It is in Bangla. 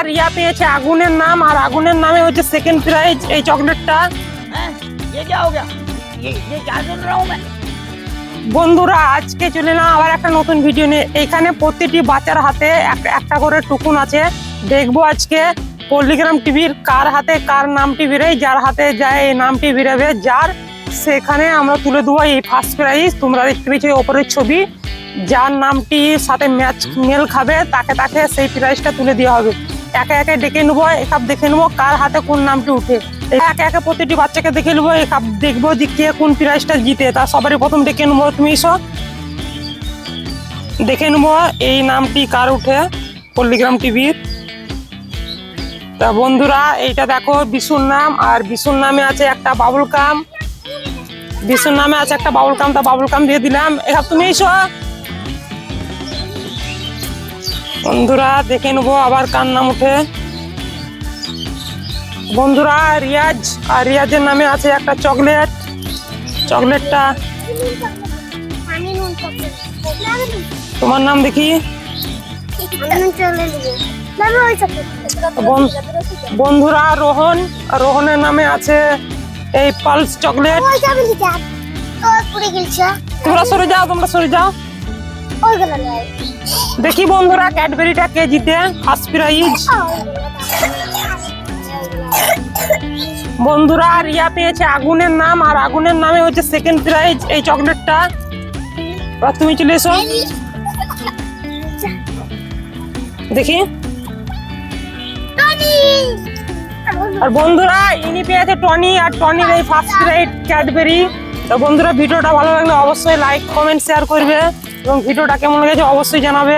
রিয়া পেয়েছে আগুনের নাম, আর আগুনের নামে হচ্ছে সেকেন্ড প্রাইজ এই চকলেটটা। ये क्या हो गया? ये क्या सुन रहा हूँ मैं? বন্ধুরা আজকে চলে এলাম আবার একটা নতুন ভিডিও নিয়ে। এখানে প্রতিটি বাচ্চার হাতে একটা করে টুকুন আছে। দেখবো আজকে পল্লিগ্রাম টিভির কার হাতে কার নামটি বেরোয়, যার হাতে যায় এই নামটি বেরোবে যার, সেখানে আমরা তুলে দেবো এই ফার্স্ট প্রাইজ। তোমরা দেখতে পেয়েছো ওপরের ছবি, যার নামটির সাথে মেল খাবে তাকে তাকে সেই প্রাইজটা তুলে দেওয়া হবে। একে একে ডেকে নেবো, একাপ দেখে নেবো কার হাতে কোন নামটি উঠে। একে একে প্রতিটি বাচ্চাকে দেখে নেবো, একাপ দেখবো যে কে কোন প্রাইজটা জিতে। তার সবারই প্রথম ডেকে নেবো, তুমি এসো দেখে নেবো এই নামটি কার উঠে পল্লিগ্রাম টিভির। তা বন্ধুরা এইটা দেখো বিশুর নাম, আর বিশুর নামে আছে একটা বাবুল কাম। বিশুর নামে আছে একটা বাবুল কাম, তা বাবুল কাম দিয়ে দিলাম। এবার তুমি এসো বন্ধুরা দেখে নেবো আবার কার নাম উঠে। বন্ধুরা রিয়াজ, আর রিয়াজের নামে আছে একটা চকলেট। চকলেটটা তোমার নাম দেখি। বন্ধুরা রোহন, রোহনের নামে আছে এই পালস চকলেট। তোমরা সরে যাও, তোমরা সরে যাও। দেখি বন্ধুরা ক্যাডবেরিটা কে জিতে ফার্স্ট প্রাইজ। বন্ধুরা রিয়া পেয়েছে আগুনের নাম, আর আগুনের নামে হচ্ছে সেকেন্ড প্রাইজ এই চকলেটটা। এবার তুমি চলে এসো দেখি। আর বন্ধুরা ইনি পেয়েছে টনি, আর টনির এই ফার্স্ট প্রাইজ ক্যাডবেরি। তো বন্ধুরা ভিডিওটা ভালো লাগলে অবশ্যই লাইক কমেন্ট শেয়ার করবে, এবং ভিডিওটা কেমন লেগেছে অবশ্যই জানাবে।